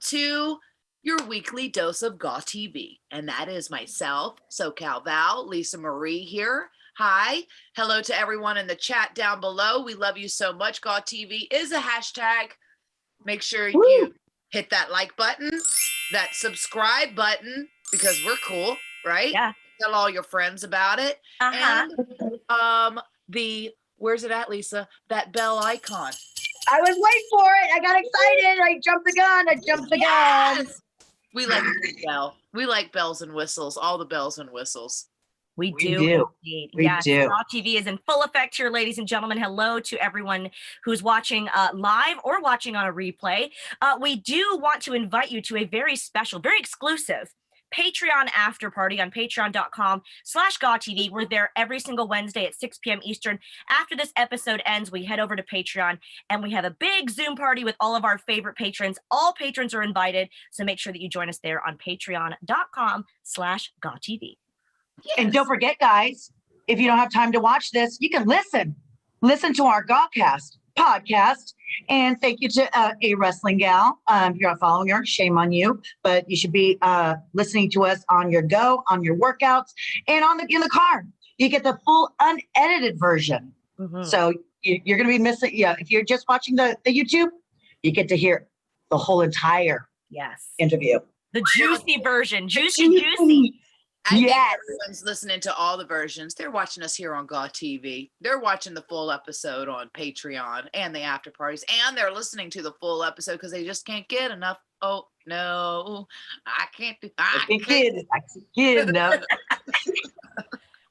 to your weekly dose of GAW TV. And that is myself, SoCal Val, Lisa Marie here. Hi. Hello to everyone in the chat down below. We love you so much. GAW TV is a hashtag. Make sure you hit that like button, that subscribe button, because we're cool, right? Yeah. Tell all your friends about it. And where's it at, Lisa? That bell icon. I was waiting for it. I got excited. I jumped the gun. We like bell. We like bells and whistles, all the bells and whistles. We do. We yes, do. GAW TV is in full effect here, ladies and gentlemen. Hello to everyone who's watching live or watching on a replay. We do want to invite you to a very special, very exclusive Patreon after party on patreon.com/GawTV. We're there every single Wednesday at 6 p.m. Eastern. After this episode ends, we head over to Patreon and we have a big Zoom party with all of our favorite patrons. All patrons are invited, so make sure that you join us there on patreon.com/GawTV. Yes. And don't forget, guys, if you don't have time to watch this, you can listen to our GawCast podcast. And thank you to A Wrestling Gal. If you're not following her, shame on you, but you should be listening to us on your go, on your workouts, and in the car. You get the full unedited version. Mm-hmm. So you're going to be missing. Yeah, if you're just watching the YouTube, you get to hear the whole entire interview. The juicy version, juicy. I think everyone's listening to all the versions. They're watching us here on GAW TV. They're watching the full episode on Patreon and the after parties, and they're listening to the full episode because they just can't get enough. Oh no, I can't get enough.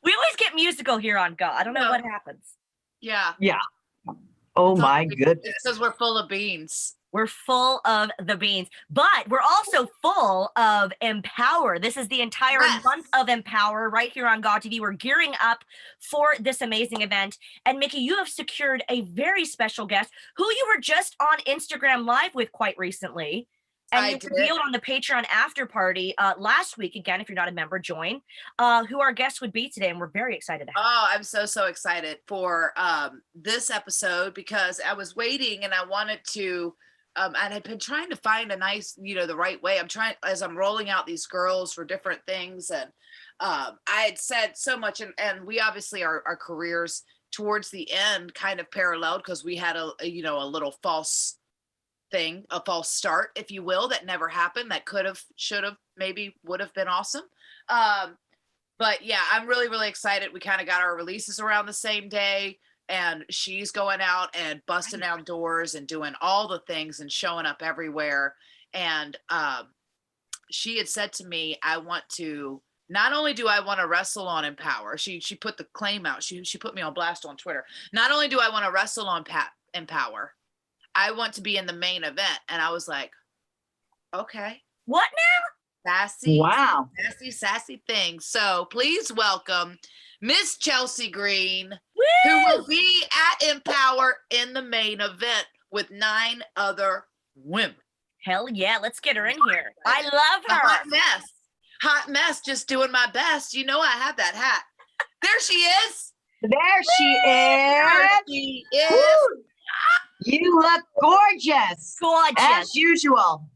We always get musical here on GAW. I don't know what happens. Yeah. Oh my goodness. It's because we're full of beans. We're full of the beans, but we're also full of Empowerrr. This is the entire month of Empowerrr right here on GAW TV. We're gearing up for this amazing event. And Mickie, you have secured a very special guest who you were just on Instagram Live with quite recently. And you revealed on the Patreon after party last week, again, if you're not a member, join, who our guest would be today. And we're very excited to have I'm so excited for this episode because I was waiting and I wanted to and I've been trying to find a nice, the right way. As I'm rolling out these girls for different things. And I had said so much, and we obviously, our careers towards the end kind of paralleled because we had a little false thing, a false start, if you will, that never happened. That could have, should have, maybe would have been awesome. But yeah, I'm really, really excited. We kind of got our releases around the same day. And she's going out and busting down doors and doing all the things and showing up everywhere. And she had said to me, not only do I want to wrestle on Empowerrr, she put the claim out. She put me on blast on Twitter. Not only do I want to wrestle on Empowerrr, I want to be in the main event. And I was like, okay. What now? Sassy. Wow. Sassy thing. So please welcome Miss Chelsea Green, who will be at Empowerrr in the main event with 9 other women. Hell yeah, let's get her in here. I love her. Hot mess, just doing my best. I have that hat. There she is. There she is. Woo. You look gorgeous. As usual.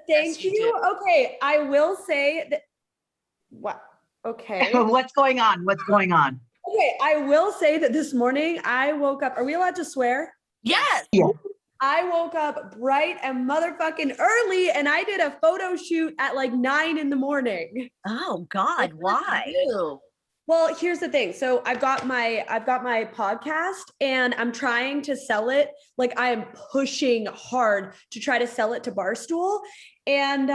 Thank you. Okay, I will say that. What? Okay. What's going on? Okay, I will say that this morning I woke up. Are we allowed to swear? Yes. Yeah. I woke up bright and motherfucking early, and I did a photo shoot at like 9 in the morning. Oh God, why? Well, here's the thing. So I've got my podcast and I'm trying to sell it. Like I am pushing hard to try to sell it to Barstool. And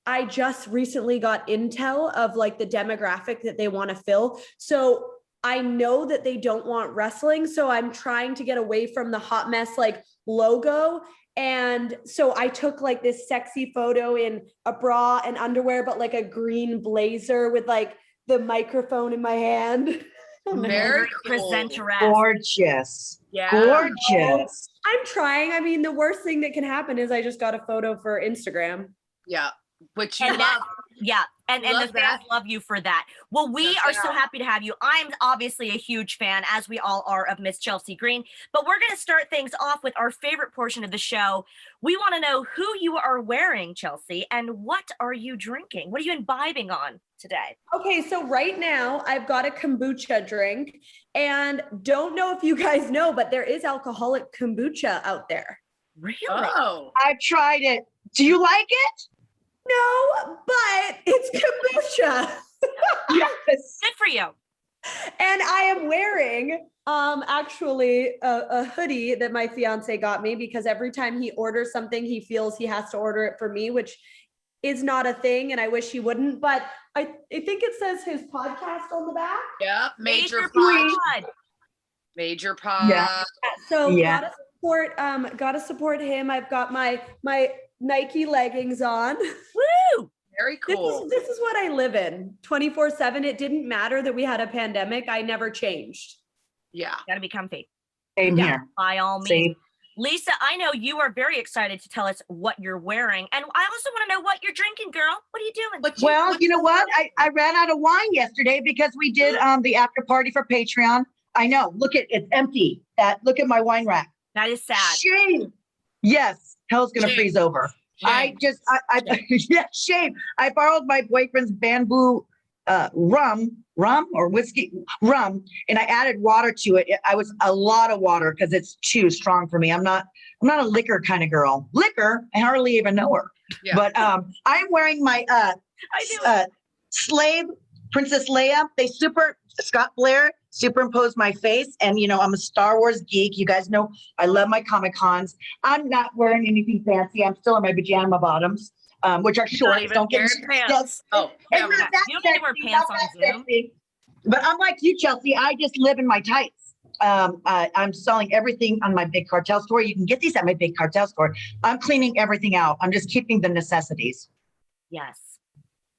I just recently got intel of like the demographic that they want to fill. So I know that they don't want wrestling. So I'm trying to get away from the hot mess like logo. And so I took like this sexy photo in a bra and underwear, but like a green blazer with like the microphone in my hand. Very presenter. Gorgeous. Yeah. Gorgeous. I'm trying. I mean, the worst thing that can happen is I just got a photo for Instagram. Yeah. Which you love. Yeah. And the Love fans that. love you for that. Well, we No are so doubt. happy to have you. I'm obviously a huge fan, as we all are, of Miss Chelsea Green. But we're going to start things off with our favorite portion of the show. We want to know who you are wearing, Chelsea, and what are you drinking? What are you imbibing on today? Okay, so right now I've got a kombucha drink, and don't know if you guys know, but there is alcoholic kombucha out there. Really? Oh, I've tried it. Do you like it? No, but it's kombucha. Yes. Good for you. And I am wearing actually a hoodie that my fiance got me, because every time he orders something, he feels he has to order it for me, which is not a thing, and I wish he wouldn't. But I think it says his podcast on the back. yeah. Major pod. Major pod. Yeah. So Yeah. gotta support him. I've got my Nike leggings on. Woo! Very cool. This is what I live in 24/7. It didn't matter that we had a pandemic. I never changed. Yeah. Gotta be comfy. Same Yeah, here. by all means. Same. Lisa, I know you are very excited to tell us what you're wearing. And I also want to know what you're drinking, girl. What are you doing? Well, you know what? I ran out of wine yesterday because we did the after party for Patreon. I know. Look at it's empty. Look at my wine rack. That is sad. Shame. Yes, hell's gonna Shame. freeze over. Shame. Yeah, shame. I borrowed my boyfriend's bamboo rum or whiskey rum, and I added water to it. I was a lot of water because it's too strong for me. I'm not a liquor kind of girl. Liquor, I hardly even know her. Yeah. But I'm wearing my slave Princess Leia. Scott Blair superimposed my face, and I'm a Star Wars geek. You guys know I love my Comic Cons. I'm not wearing anything fancy. I'm still in my pajama bottoms, which are short. even Don't get wearing pants. Oh, and yeah. not that You don't need to wear sexy, pants not on that Zoom. sexy. But I'm like you, Chelsea. I just live in my tights. I'm selling everything on my big cartel store. You can get these at my big cartel store. I'm cleaning everything out. I'm just keeping the necessities. Yes.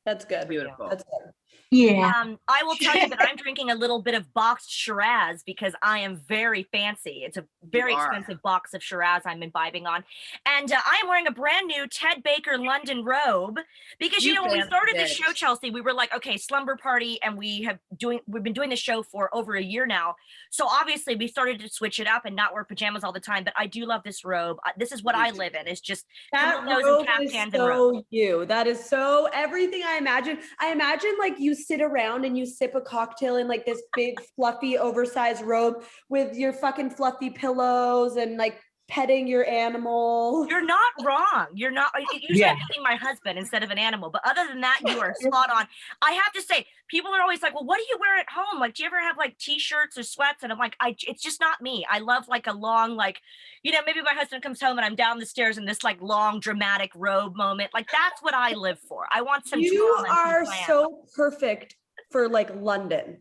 That's good. Beautiful. That's good. Yeah. I will tell you that I'm drinking a little bit of boxed Shiraz because I am very fancy. It's a very You are. expensive box of Shiraz I'm imbibing on. And I am wearing a brand new Ted Baker London robe because, You when we started the fancy show, bitch. Chelsea, we were like, okay, slumber party. And we've been doing the show for over a year now. So obviously we started to switch it up and not wear pajamas all the time. But I do love this robe. This is what I live in. It's just That kimonos robe and is caftans and robes. so you. That is so everything I imagine. I imagine like you sit around and you sip a cocktail in like this big fluffy oversized robe with your fucking fluffy pillows and like petting your animal. You're not wrong. You're not. Usually Yeah. I'm petting my husband instead of an animal. But other than that, you are spot on. I have to say, people are always like, well, what do you wear at home? Like, do you ever have like t-shirts or sweats? And I'm like, it's just not me. I love like a long, like, maybe my husband comes home and I'm down the stairs in this like long dramatic robe moment. Like, that's what I live for. I want some You drama and some are glam. so perfect for like London.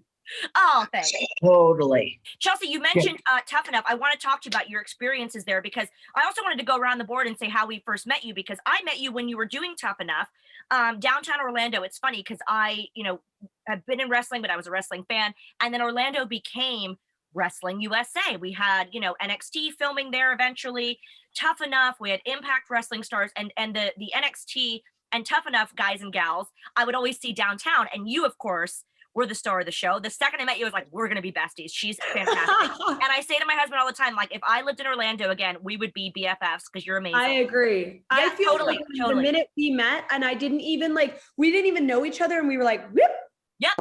Oh, thanks. Totally. Chelsea, you mentioned Tough Enough. I want to talk to you about your experiences there because I also wanted to go around the board and say how we first met you, because I met you when you were doing Tough Enough downtown Orlando. It's funny because I, have been in wrestling, but I was a wrestling fan. And then Orlando became Wrestling USA. We had, NXT filming there eventually, Tough Enough. We had Impact Wrestling Stars and the NXT and Tough Enough guys and gals I would always see downtown. And you, of course, were the star of the show. The second I met you, I was like, we're going to be besties. She's fantastic. And I say to my husband all the time, like, if I lived in Orlando again, we would be BFFs because you're amazing. I agree. I Yeah, feel totally, like totally. the minute we met and we didn't even know each other and we were like, whoop. Yep,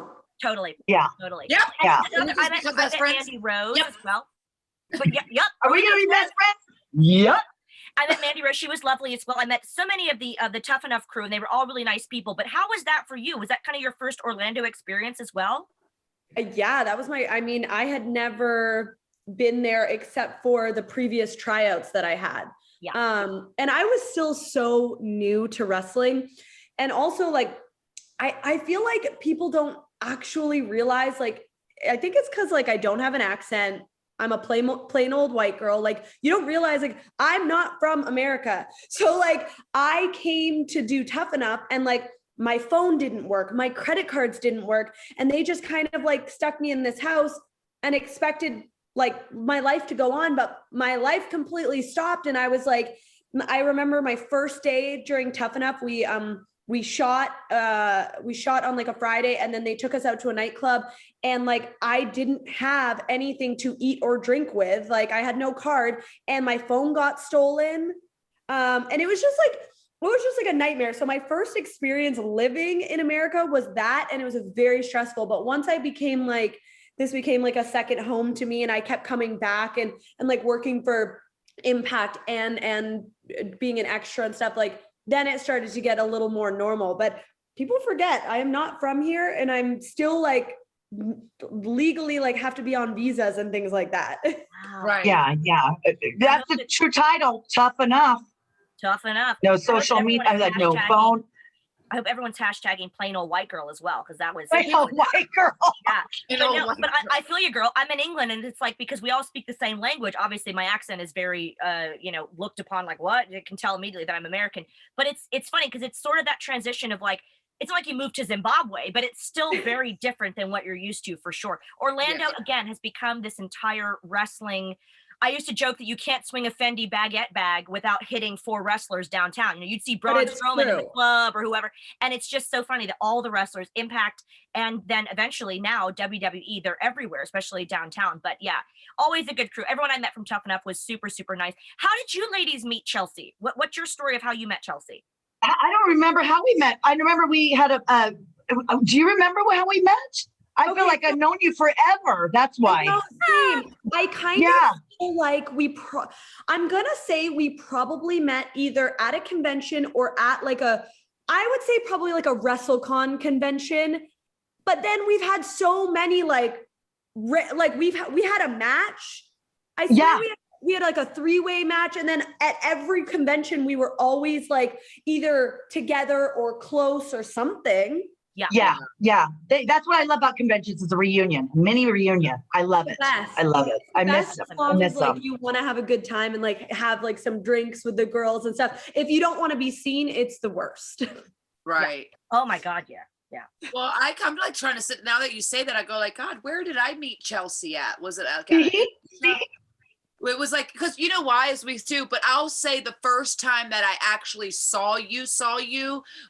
totally. Yeah. Totally. Yep. Yeah. And I met Best friends. Mandy Rose Yep. as well. But yep. Are we gonna be best friends? Yep. I met Mandy Rose. She was lovely as well. I met so many of the Tough Enough crew, and they were all really nice people. But how was that for you? Was that kind of your first Orlando experience as well? Yeah, that was I had never been there except for the previous tryouts that I had. Yeah. And I was still so new to wrestling. And also like, I feel like people don't actually realize, like, I think it's because like I don't have an accent. I'm a plain old white girl. Like, you don't realize, like, I'm not from America. So like I came to do Tough Enough and like my phone didn't work. My credit cards didn't work. And they just kind of like stuck me in this house and expected like my life to go on, but my life completely stopped. And I was like, I remember my first day during Tough Enough, we we shot on like a Friday, and then they took us out to a nightclub, and like I didn't have anything to eat or drink with. Like I had no card, and my phone got stolen. And it was just like a nightmare. So my first experience living in America was that, and it was very stressful. But once I became like, this became like a second home to me, and I kept coming back and like working for Impact and being an extra and stuff, like then it started to get a little more normal. But people forget I am not from here, and I'm still like legally like have to be on visas and things like that. Wow. Right. Yeah. That's the true title. Tough enough. Tough enough. No social media. I like no phone. I hope everyone's hashtagging plain old white girl as well, because that was Plain old white girl. yeah. But I feel you, girl. I'm in England, and it's like because we all speak the same language. Obviously, my accent is very, looked upon like what you can tell immediately that I'm American. But it's funny because it's sort of that transition of like it's not like you moved to Zimbabwe, but it's still very different than what you're used to for sure. Orlando again has become this entire wrestling. I used to joke that you can't swing a Fendi baguette bag without hitting 4 wrestlers downtown. You know, you'd see Braun Strowman in the club or whoever. And it's just so funny that all the wrestlers, Impact, and then eventually now WWE, they're everywhere, especially downtown. But yeah, always a good crew. Everyone I met from Tough Enough was super, super nice. How did you ladies meet Chelsea? What's your story of how you met Chelsea? I don't remember how we met. I remember we had do you remember how we met? I feel like I've known you forever. That's why. I kind of feel like I'm going to say we probably met either at a convention or at like I would say probably like a WrestleCon convention. But then we've had so many we had a match. I swear we had like a 3-way match. And then at every convention, we were always like either together or close or something. Yeah. That's what I love about conventions is a reunion, mini reunion. I love it. I love it. I miss them. I miss them. Like you want to have a good time and like have like some drinks with the girls and stuff. If you don't want to be seen, it's the worst. Right. Yeah. Oh my God. Yeah. Well, I'm like trying to sit now that you say that, I go like, God, where did I meet Chelsea at? Was it it was like, because you know why is we too, but I'll say the first time that I actually saw you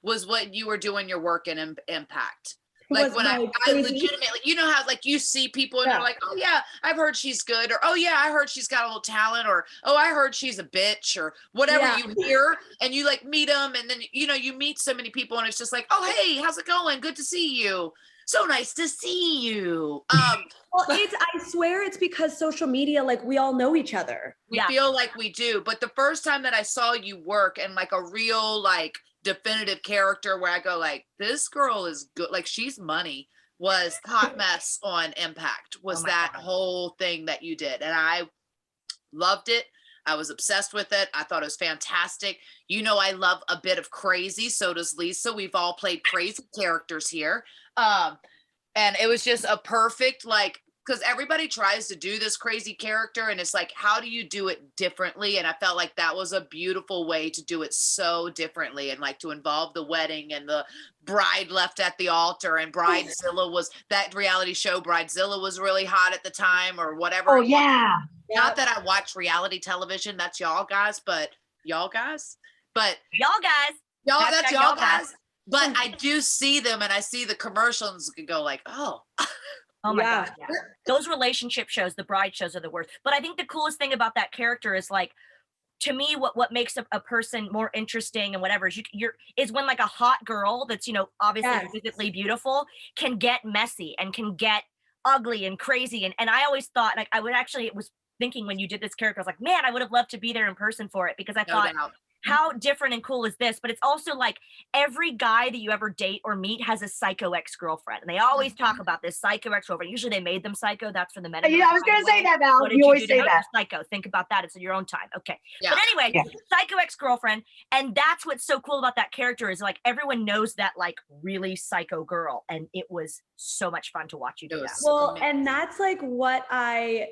was when you were doing your work in Impact. Like when I legitimately, you know how like you see people and you're like, oh yeah, I've heard she's good, or oh yeah, I heard she's got a little talent, or oh I heard she's a bitch, or whatever you hear, and you like meet them, and then you meet so many people, and it's just like, oh hey, how's it going? Good to see you. So nice to see you. Well, I swear it's because social media, like we all know each other. We feel like we do. But the first time that I saw you work and like a real, like definitive character where I go like, this girl is good. Like she's money was Hot Mess on Impact was that whole thing that you did. And I loved it. I was obsessed with it. I thought it was fantastic. You know, I love a bit of crazy. So does Lisa. We've all played crazy characters here. And it was just a perfect, like, because everybody tries to do this crazy character and it's like, how do you do it differently? And I felt like that was a beautiful way to do it so differently and like to involve the wedding and the bride left at the altar and Bridezilla was that reality show. Bridezilla was really hot at the time or whatever. Oh yeah. Not that I watch reality television. That's y'all guys. That's y'all guys. But I do see them and I see the commercials and go like, oh. Oh my God. Yeah. Those relationship shows, the bride shows are the worst. But I think the coolest thing about that character is like, to me, what makes a person more interesting and whatever is when like a hot girl that's, obviously physically beautiful can get messy and can get ugly and crazy. And I always thought like was thinking when you did this character, I was like, man, I would have loved to be there in person for it because I thought, how different and cool is this? But it's also like every guy that you ever date or meet has a psycho ex-girlfriend. And they always talk about this psycho ex-girlfriend. Usually they made them psycho. That's for the men. Yeah, I was going to say that, Val. You always say that. Psycho. Think about that. It's in your own time. Okay. Yeah. But anyway, psycho ex-girlfriend. And that's what's so cool about that character is like everyone knows that like really psycho girl. And it was so much fun to watch you do that. Well, and that's like what I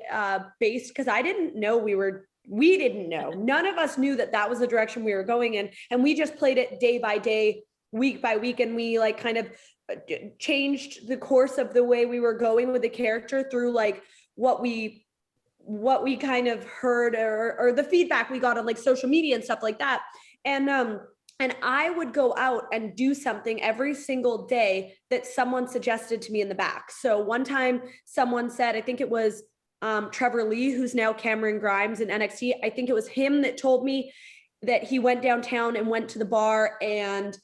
based, because I didn't know we didn't know. None of us knew that was the direction we were going in. And we just played it day by day, week by week. And we like kind of changed the course of the way we were going with the character through like what we kind of heard or the feedback we got on like social media and stuff like that. And And I would go out and do something every single day that someone suggested to me in the back. So one time someone said, I think it was Trevor Lee, who's now Cameron Grimes in NXT. I think it was him that told me that he went downtown and went to the bar and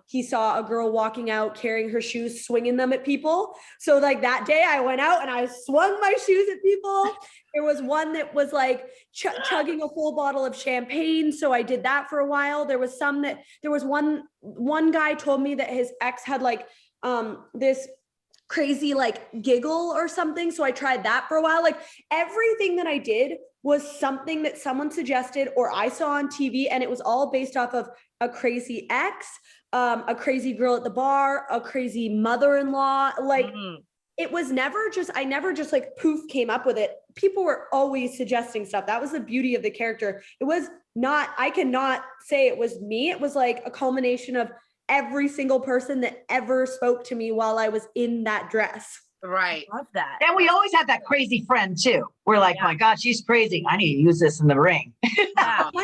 he saw a girl walking out carrying her shoes, swinging them at people. So like that day I went out and I swung my shoes at people. There was one that was like chugging a full bottle of champagne. So I did that for a while. There was one guy told me that his ex had like this crazy like giggle or something. So I tried that for a while. Like everything that I did was something that someone suggested or I saw on TV, and it was all based off of a crazy ex, a crazy girl at the bar, a crazy mother-in-law. Like it was never just, I never just like poof came up with it. People were always suggesting stuff. That was the beauty of the character. It was not, I cannot say it was me. It was like a culmination of every single person that ever spoke to me while I was in that dress. Right. Love that. And we always have that crazy friend too. We're like, my God, she's crazy. I need to use this in the ring. 100%.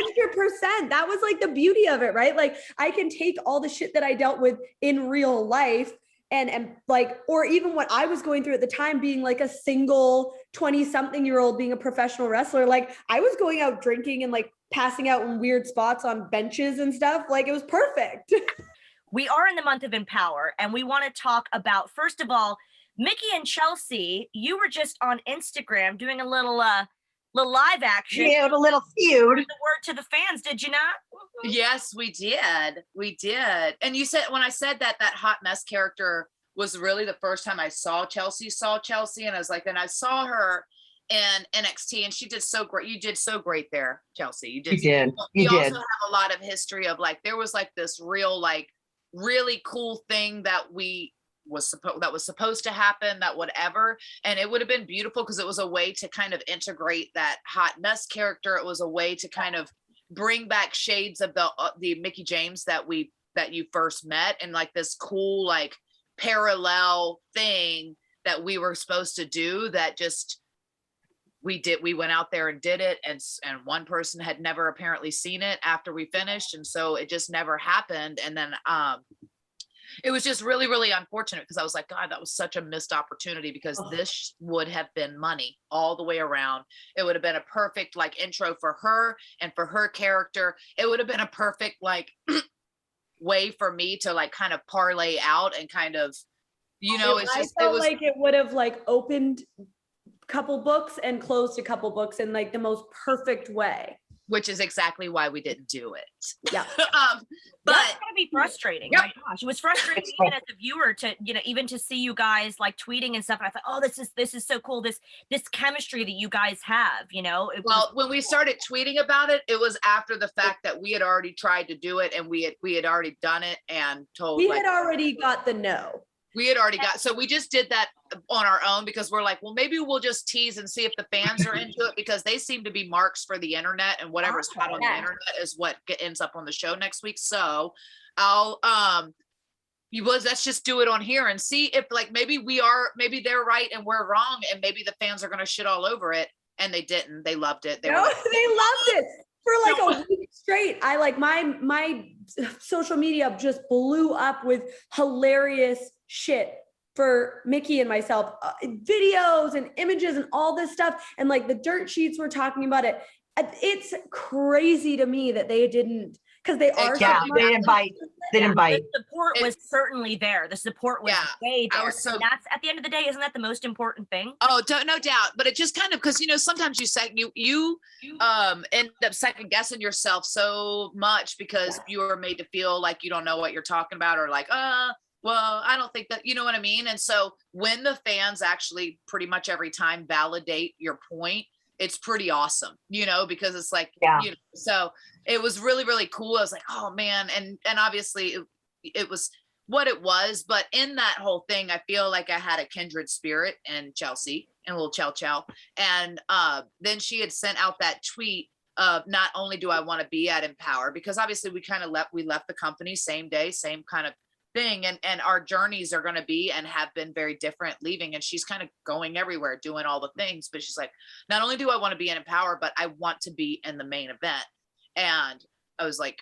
That was like the beauty of it, right? Like I can take all the shit that I dealt with in real life and like, or even what I was going through at the time, being like a single 20-something-year-old being a professional wrestler. Like I was going out drinking and like passing out in weird spots on benches and stuff. Like it was perfect. We are in the month of Empower, and we want to talk about, first of all, Mickie and Chelsea. You were just on Instagram doing a little live action. Yeah, a little feud. The word to the fans, did you not? Yes, we did. We did. And you said, when I said that hot mess character was really the first time I saw Chelsea, and I was like, and I saw her in NXT, and she did so great. You did so great there, Chelsea. You did. You did. Also have a lot of history of like, there was like this real, like really cool thing that was supposed to happen, that whatever, and it would have been beautiful because it was a way to kind of integrate that hot mess character. It was a way to kind of bring back shades of the Mickie James that you first met, and like this cool like parallel thing that we were supposed to do that just we went out there and did it, and one person had never apparently seen it after we finished, and so it just never happened. And then it was just really, really unfortunate because I was like, God, that was such a missed opportunity, because this would have been money all the way around. It would have been a perfect like intro for her and for her character. It would have been a perfect like way for me to like kind of parlay out and kind of, you know, it's just, I felt like it would have like opened a couple books and closed a couple books in like the most perfect way. Which is exactly why we didn't do it. Yeah. But that's gonna be frustrating. Yep. My gosh, it was frustrating even as a viewer to, you know, even to see you guys like tweeting and stuff. And I thought, oh, this is so cool. This chemistry that you guys have, you know. When we started tweeting about it, it was after the fact that we had already tried to do it, and we had already done it and told. We had already got the no. We had already got, so we just did that on our own because we're like, well, maybe we'll just tease and see if the fans are into it, because they seem to be marks for the internet, and whatever's hot on the internet is what ends up on the show next week. So I'll, let's just do it on here and see if like, maybe they're right and we're wrong, and maybe the fans are going to shit all over it. And they didn't. They loved it. They loved it for like a week straight. I like my social media just blew up with hilarious shit for Mickie and myself, videos and images and all this stuff. And like the dirt sheets were talking about it. It's crazy to me that they didn't, because they are. Yeah, they didn't bite. They didn't bite. The support was certainly there. The support was way there. So that's, at the end of the day, isn't that the most important thing? Oh, no doubt. But it just kind of, because, you know, sometimes you end up second guessing yourself so much because you are made to feel like you don't know what you're talking about, or like, well, I don't think that, you know what I mean? And so when the fans actually pretty much every time validate your point, it's pretty awesome, you know, because it's like, you know, so it was really, really cool. I was like, oh man. And obviously it was what it was, but in that whole thing, I feel like I had a kindred spirit in Chelsea and little Chow. And then she had sent out that tweet of, not only do I want to be at Empowerrr, because obviously we left the company same day, same kind of thing, and our journeys are going to be and have been very different leaving, and she's kind of going everywhere doing all the things, but she's like, not only do I want to be in Empowerrr, but I want to be in the main event. And I was like,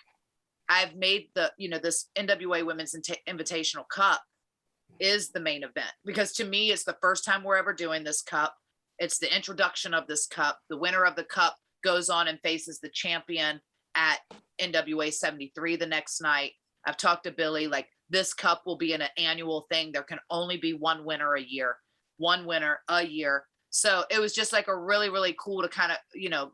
I've made this NWA Women's Invitational Cup is the main event, because to me, it's the first time we're ever doing this cup. It's the introduction of this cup. The winner of the cup goes on and faces the champion at NWA 73 the next night. I've talked to Billy, like, this cup will be an annual thing. There can only be one winner a year. So it was just like a really, really cool to kind of,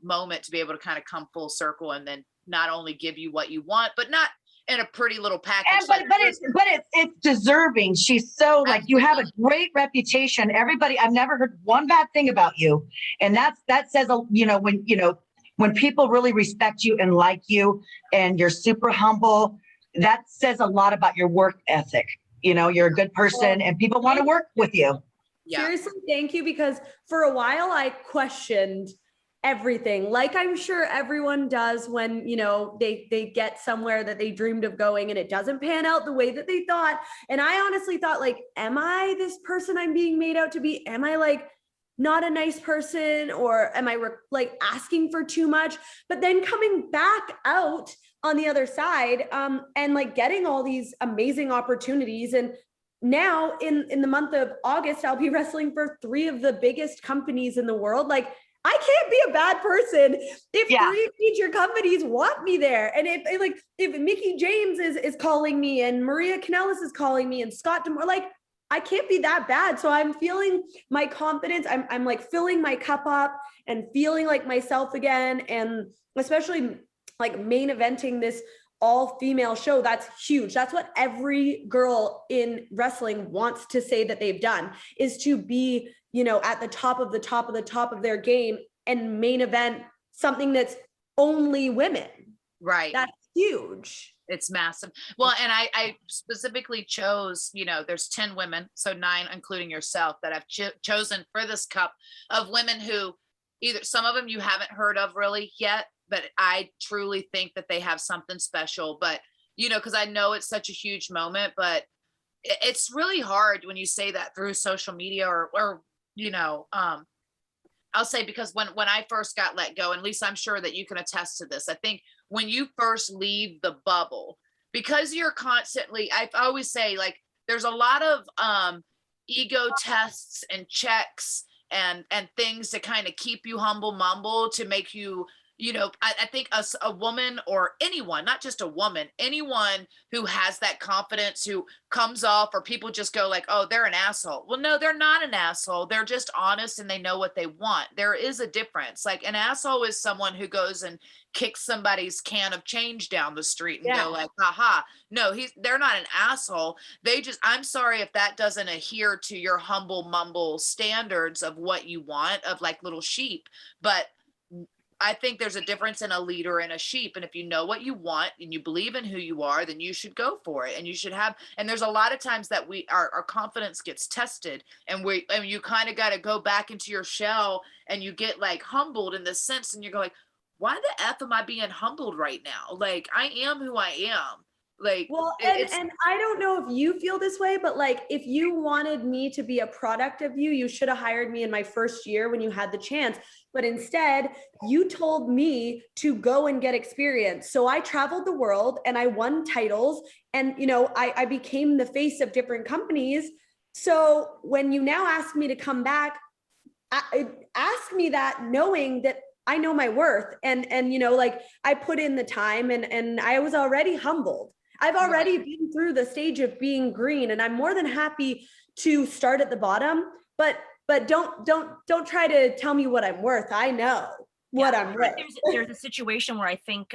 moment to be able to kind of come full circle and then not only give you what you want, but not in a pretty little package. And, but it's deserving. She's so like, you have a great reputation. Everybody, I've never heard one bad thing about you. And that says, when people really respect you and like you and you're super humble, that says a lot about your work ethic. You're a good person and people want to work with you. Yeah. Seriously, thank you, because for a while I questioned everything, like I'm sure everyone does when they get somewhere that they dreamed of going and it doesn't pan out the way that they thought. And I honestly thought, like, am I this person I'm being made out to be? Am I like not a nice person, or am I like asking for too much? But then coming back out on the other side and like getting all these amazing opportunities, and now in the month of August I'll be wrestling for 3 of the biggest companies in the world. Like, I can't be a bad person if 3 major companies want me there. And if Mickie James is calling me and Maria Kanellis is calling me and Scott DeMore, like, I can't be that bad. So I'm feeling my confidence. I'm like filling my cup up and feeling like myself again. And especially like main eventing this all female show, that's huge. That's what every girl in wrestling wants to say that they've done, is to be, at the top of the top of the top of their game and main event something that's only women. Right. That's huge. It's massive. Well, and I specifically chose, there's 10 women, so 9, including yourself, that I've chosen for this cup, of women who either, some of them you haven't heard of really yet, but I truly think that they have something special. But, because I know it's such a huge moment, but it's really hard when you say that through social media or I'll say, because when I first got let go, and Lisa, I'm sure that you can attest to this, I think when you first leave the bubble, because you're constantly, I always say, like, there's a lot of ego tests and checks and things to kind of keep you humble mumble, to make you, I think a woman, or anyone, not just a woman, anyone who has that confidence, who comes off, or people just go like, oh, they're an asshole. Well, no, they're not an asshole. They're just honest and they know what they want. There is a difference. Like, an asshole is someone who goes and kicks somebody's can of change down the street and go like, haha. No, they're not an asshole. I'm sorry if that doesn't adhere to your humble mumble standards of what you want, of like little sheep. But I think there's a difference in a leader and a sheep. And if you know what you want and you believe in who you are, then you should go for it. And you should have, and there's a lot of times that our confidence gets tested, and you kind of got to go back into your shell, and you get like humbled in this sense, and you're going, why the F am I being humbled right now? Like, I am who I am. Like, well, and I don't know if you feel this way, but like, if you wanted me to be a product of you, you should have hired me in my first year when you had the chance. But instead, you told me to go and get experience. So I traveled the world and I won titles, and I became the face of different companies. So when you now ask me to come back, ask me that knowing that I know my worth, and like, I put in the time, and I was already humbled. I've already been through the stage of being green, and I'm more than happy to start at the bottom, but don't try to tell me what I'm worth. I know what I'm worth. There's a situation where I think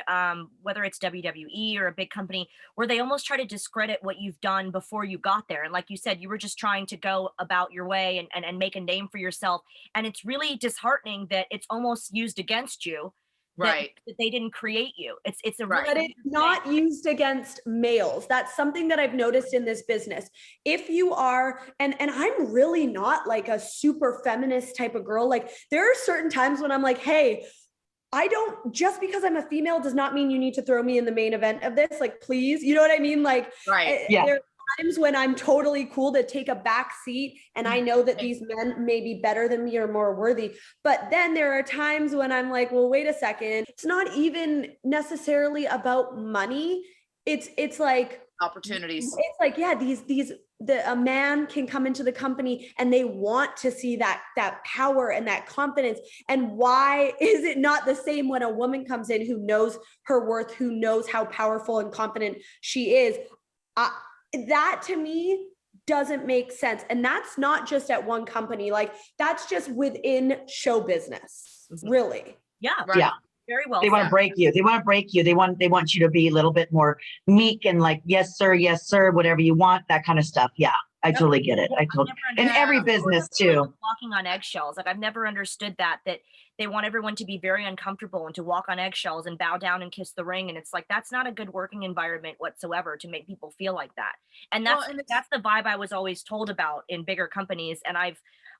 whether it's WWE or a big company, where they almost try to discredit what you've done before you got there. And like you said, you were just trying to go about your way and make a name for yourself. And it's really disheartening that it's almost used against you. That they didn't create you. It's a but it's not used against males. That's something that I've noticed in this business. If you are, and I'm really not like a super feminist type of girl. Like, there are certain times when I'm like, hey, I don't, just because I'm a female does not mean you need to throw me in the main event of this. Like, please, you know what I mean? Like, there are times when I'm totally cool to take a back seat, and I know that these men may be better than me or more worthy. But then there are times when I'm like, well, wait a second. It's not even necessarily about money. it's like opportunities. It's like, yeah, a man can come into the company and they want to see that power and that confidence. And why is it not the same when a woman comes in who knows her worth, who knows how powerful and confident she is? That to me doesn't make sense. And that's not just at one company, like that's just within show business, really. Yeah. Right. Yeah. Very well. They want to break you. They want to break you. They want you to be a little bit more meek and like, yes, sir, whatever you want, that kind of stuff. Yeah, I totally get it. In every business too. Walking on eggshells. Like I've never understood that they want everyone to be very uncomfortable and to walk on eggshells and bow down and kiss the ring. And it's like, that's not a good working environment whatsoever to make people feel like that. And that's the vibe I was always told about in bigger companies. And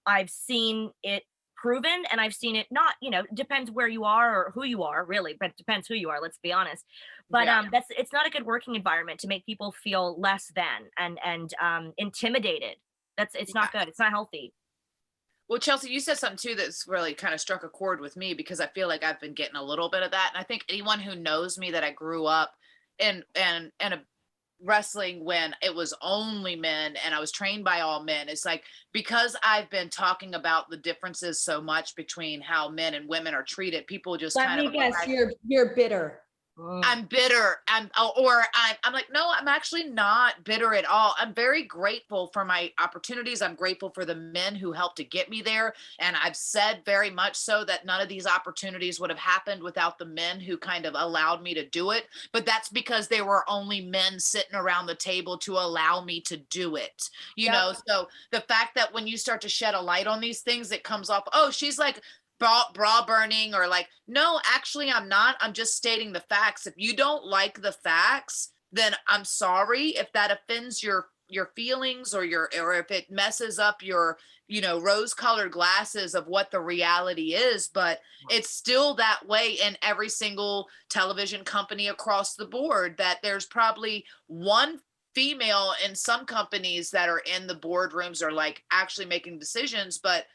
I've seen it proven, and I've seen it not, depends where you are or who you are, really, but it depends who you are, let's be honest. But it's not a good working environment to make people feel less than and intimidated. It's not good. It's not healthy. Well, Chelsea, you said something too that's really kind of struck a chord with me, because I feel like I've been getting a little bit of that. And I think anyone who knows me, that I grew up in a wrestling when it was only men and I was trained by all men, it's like, because I've been talking about the differences so much between how men and women are treated, people just Let me guess, you're bitter. I'm bitter. I'm like, no, I'm actually not bitter at all. I'm very grateful for my opportunities. I'm grateful for the men who helped to get me there. And I've said very much so that none of these opportunities would have happened without the men who kind of allowed me to do it. But that's because there were only men sitting around the table to allow me to do it. You know, so the fact that when you start to shed a light on these things, it comes off, oh, she's like bra burning, or like, no, actually I'm not. I'm just stating the facts. If you don't like the facts, then I'm sorry if that offends your feelings, or if it messes up your, rose-colored glasses of what the reality is. But it's still that way in every single television company across the board, that there's probably one female in some companies that are in the boardrooms or like actually making decisions, but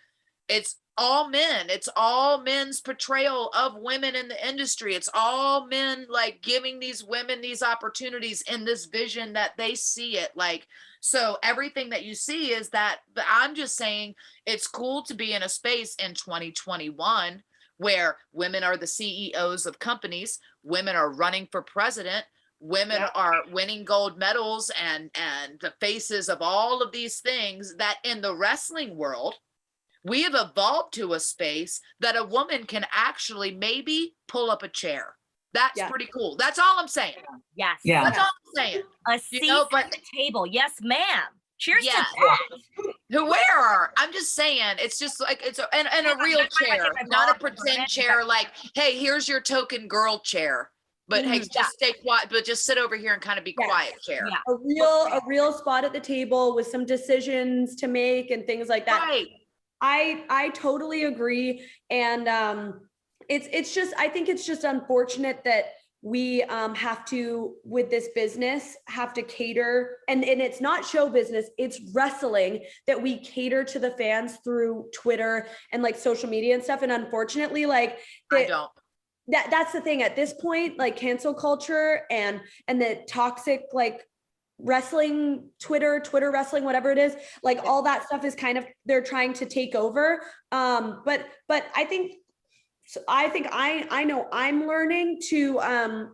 it's all men. It's all men's portrayal of women in the industry. It's all men like giving these women these opportunities in this vision that they see it like. So everything that you see is that, but I'm just saying it's cool to be in a space in 2021 where women are the CEOs of companies, women are running for president, women are winning gold medals and the faces of all of these things, that in the wrestling world, we have evolved to a space that a woman can actually maybe pull up a chair. That's pretty cool. That's all I'm saying. Yes. Yeah. That's all I'm saying. A seat at the table. Yes, ma'am. Cheers to that. Where? I'm just saying, it's just like, it's a real chair, not a pretend chair. Like, hey, here's your token girl chair. But hey, just stay quiet, but just sit over here and kind of be quiet chair. Yeah. A real spot at the table with some decisions to make and things like that. Right. I totally agree. And it's just, I think it's just unfortunate that we have to, with this business, have to cater, and it's not show business, it's wrestling, that we cater to the fans through Twitter and like social media and stuff. And unfortunately, like that's the thing at this point, like cancel culture and the toxic like wrestling, Twitter wrestling, whatever it is, like all that stuff is kind of, they're trying to take over. But I think I know I'm learning to,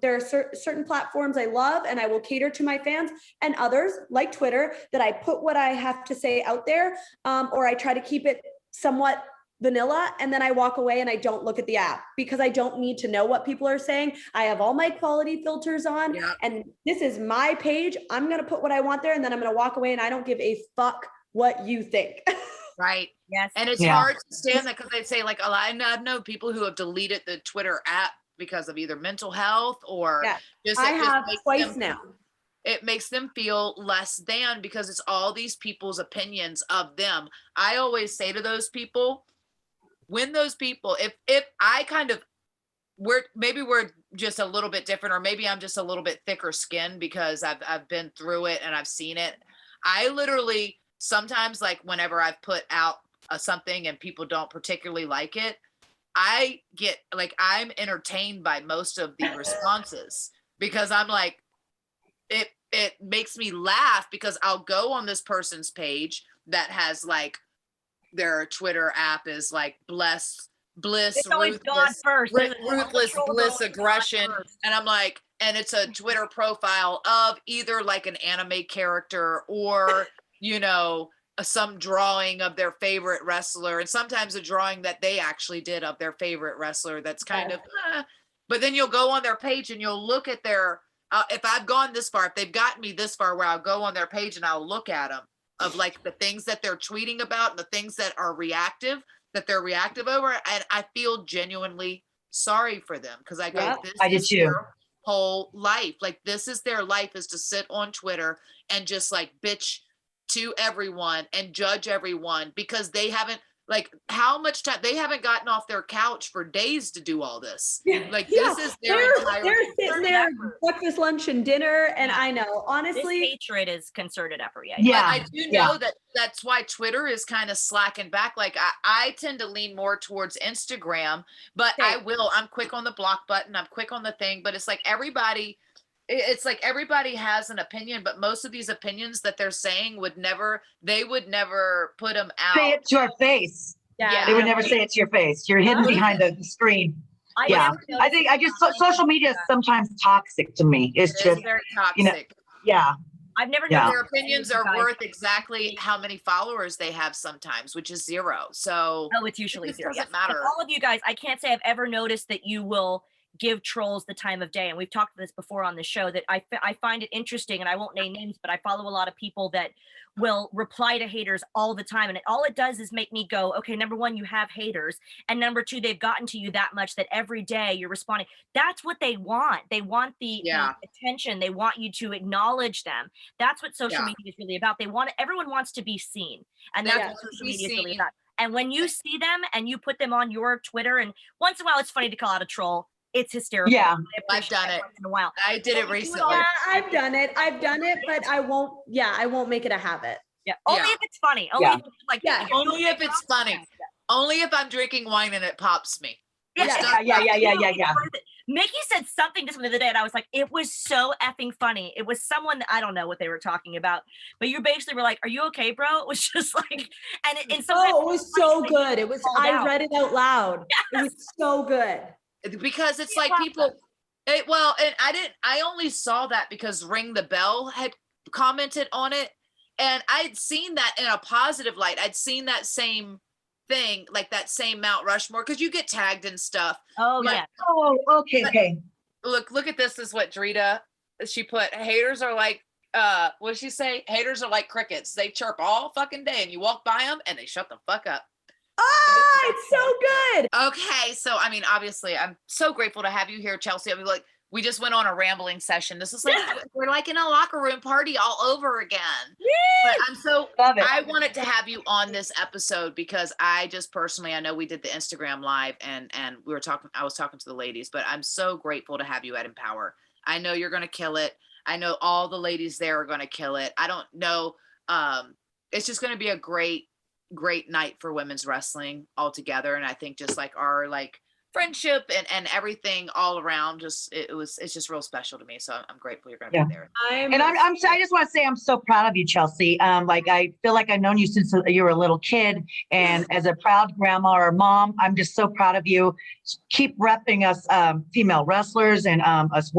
there are certain platforms I love and I will cater to my fans, and others like Twitter that I put what I have to say out there, or I try to keep it somewhat vanilla, and then I walk away and I don't look at the app because I don't need to know what people are saying. I have all my quality filters on, and this is my page. I'm going to put what I want there, and then I'm going to walk away, and I don't give a fuck what you think. Right. Yes. And it's hard to stand that, because they say like, I know people who have deleted the Twitter app because of either mental health or just, I have twice now. It makes them feel less than, because it's all these people's opinions of them. I always say to those people, when those people, if I kind of, we're just a little bit different, or maybe I'm just a little bit thicker skinned because I've been through it and I've seen it. I literally sometimes, like whenever I've put out something and people don't particularly like it, I get like, I'm entertained by most of the responses, because I'm like, it makes me laugh because I'll go on this person's page that has like their Twitter app is like bliss, It's always gone first. ruthless bliss aggression, and I'm like, and it's a Twitter profile of either like an anime character or some drawing of their favorite wrestler, and sometimes a drawing that they actually did of their favorite wrestler. That's kind of, but then you'll go on their page and you'll look at their. If I've gone this far, if they've gotten me this far, where I'll go on their page and I'll look at them of like the things that they're tweeting about and the things that are reactive, that they're reactive over, and I feel genuinely sorry for them because I go, I did too. Their whole life. Like this is their life, is to sit on Twitter and just like bitch to everyone and judge everyone because they haven't, like, how much time they haven't gotten off their couch for days to do all this. Like this is their entire, they're sitting there breakfast, lunch, and dinner, and I know honestly this hatred is concerted effort. But I do know that that's why Twitter is kind of slacking back. Like I tend to lean more towards Instagram, but I'm quick on the block button, I'm quick on the thing, but it's like everybody has an opinion, but most of these opinions that they're saying would never put them out. Say it to our face. Yeah. They would never say it to your face. You're hidden behind the screen. I think social media is sometimes toxic to me. It's just very toxic. I've never known their opinions are worth exactly how many followers they have sometimes, which is 0. So it's usually 0. Doesn't matter. All of you guys, I can't say I've ever noticed that you will give trolls the time of day. And we've talked about this before on the show, that I find it interesting, and I won't name names, but I follow a lot of people that will reply to haters all the time. And all it does is make me go, okay, number one, you have haters. And number two, they've gotten to you that much that every day you're responding. That's what they want. They want the attention. They want you to acknowledge them. That's what social media is really about. Everyone wants to be seen. And that's what social media is really about. And when you see them and you put them on your Twitter, and once in a while, it's funny to call out a troll. It's hysterical. Yeah, I've done it. Once in a while. I did it recently. Yeah, I've done it, but I won't make it a habit. Yeah, only if it's funny. Only if it's like, only if it's funny. Only if I'm drinking wine and it pops me. Yeah. Mickey said something to me the other day, and I was like, it was so effing funny. It was someone that I don't know what they were talking about, but you basically were like, "Are you okay, bro?" It was just like, and sometimes it was so good. It was. I read it out loud. It was so good. Because it's like people, and I only saw that because Ring the Bell had commented on it, and I'd seen that in a positive light. I'd seen that same thing, like that same Mount Rushmore, because you get tagged and stuff. Oh, yeah. Oh, okay. Look at this. This is what Drita, she put, haters are like, what did she say? Haters are like crickets. They chirp all fucking day, and you walk by them and they shut the fuck up. Oh, it's so good. Okay, so I mean, obviously, I'm so grateful to have you here, Chelsea. I mean, like, we just went on a rambling session. This is like we're like in a locker room party all over again. But I wanted to have you on this episode because I just personally, I know we did the Instagram live and we were talking. I was talking to the ladies, but I'm so grateful to have you at Empowerrr. I know you're gonna kill it. I know all the ladies there are gonna kill it. I don't know. It's just gonna be a great night for women's wrestling altogether, and I think just like our friendship and everything all around, it's just real special to me. So I'm grateful you're gonna be there. I just want to say I'm so proud of you, Chelsea. I feel like I've known you since you were a little kid, and as a proud grandma or mom, I'm just so proud of you. Keep repping us female wrestlers and us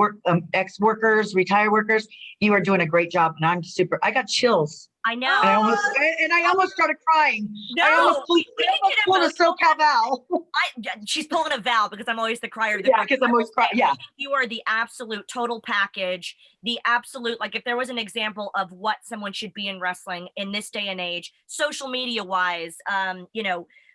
ex-workers, retired workers. You are doing a great job, and I got chills. I know. And I almost started crying. No, I almost pulled a SoCal Val. She's pulling a Val because I'm always the crier. Because I'm always crying. Yeah. You are the absolute total package. The absolute, if there was an example of what someone should be in wrestling in this day and age, social media wise,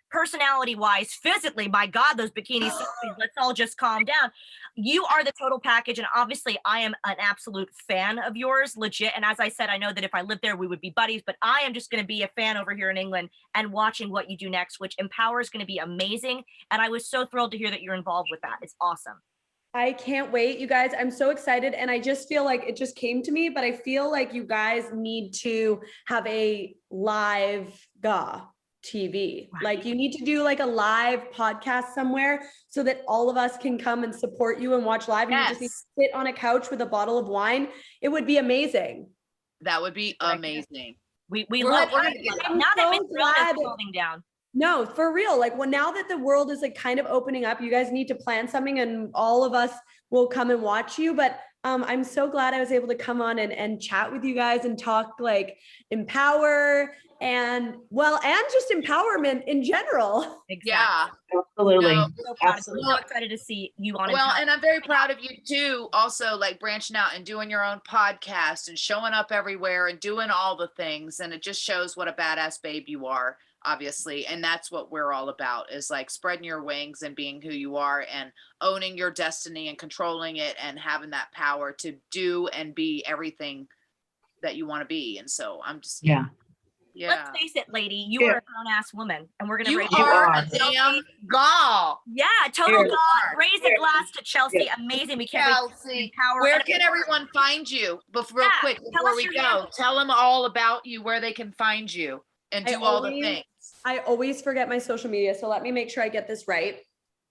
personality wise, physically, my God, those bikini selfies, let's all just calm down. You are the total package. And obviously I am an absolute fan of yours, legit. And as I said, I know that if I lived there, we would be buddies, but I am just going to be a fan over here in England and watching what you do next, which Empowerrr is going to be amazing. And I was so thrilled to hear that you're involved with that. It's awesome. I can't wait, you guys. I'm so excited. And I just feel like it just came to me, but I feel like you guys need to have a live GAW. TV. Right. Like you need to do like a live podcast somewhere so that all of us can come and support you and watch live. And you just need to sit on a couch with a bottle of wine. It would be amazing. That would be amazing. We We're love gonna it. get Now that so Miss Varon glad- is cooling down. No, for real. Like, well, now that the world is like kind of opening up, you guys need to plan something and all of us will come and watch you. But I'm so glad I was able to come on and chat with you guys and talk like empower and just empowerment in general. Exactly. Yeah. Absolutely. No, So proud of you. Absolutely. So excited to see you on Well, Empower. and I'm very proud of you too, also like branching out and doing your own podcast and showing up everywhere and doing all the things. And it just shows what a badass babe you are, obviously. And that's what we're all about, is like spreading your wings and being who you are and owning your destiny and controlling it and having that power to do and be everything that you want to be. And so I'm just, Yeah. yeah. Let's face it, lady, you Yeah. are a grown-ass woman, and we're gonna You raise are are. a damn GAW. Yeah, total Here. God. Raise a Here. glass to Chelsea. Amazing. We can't wait to Chelsea, empower. where and can empower. everyone find you? Real Yeah, quick, tell before us we your go, handle. tell them all about you, where they can find you and I do all the always- things. I always forget my social media. So let me make sure I get this right.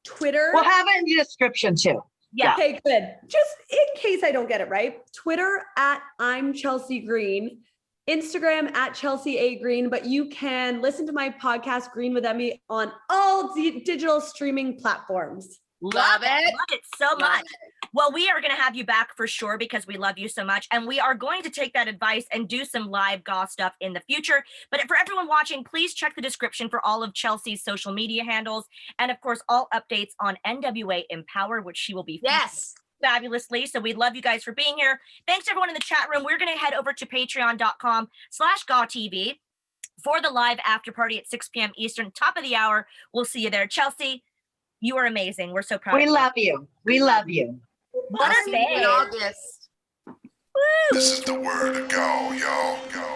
Twitter. We'll have it in the description too. Yeah. Okay, good. Just in case I don't get it right. Twitter at I'm Chelsea Green. Instagram at Chelsea A Green, but you can listen to my podcast Green with Emmy on all digital streaming platforms. Love it. Love it so Love much. it. Well, we are going to have you back for sure because we love you so much. And we are going to take that advice and do some live GAW stuff in the future. But for everyone watching, please check the description for all of Chelsea's social media handles. And of course, all updates on NWA Empowerrr, which she will be Yes. fabulously. So we love you guys for being here. Thanks everyone in the chat room. We're going to head over to patreon.com/GawTV for the live after party at 6 p.m. Eastern, top of the hour. We'll see you there. Chelsea, you are amazing. We're so proud We of you. love you. We love you. What I'll a see you in babe. August. This is the word to go, y'all. Go.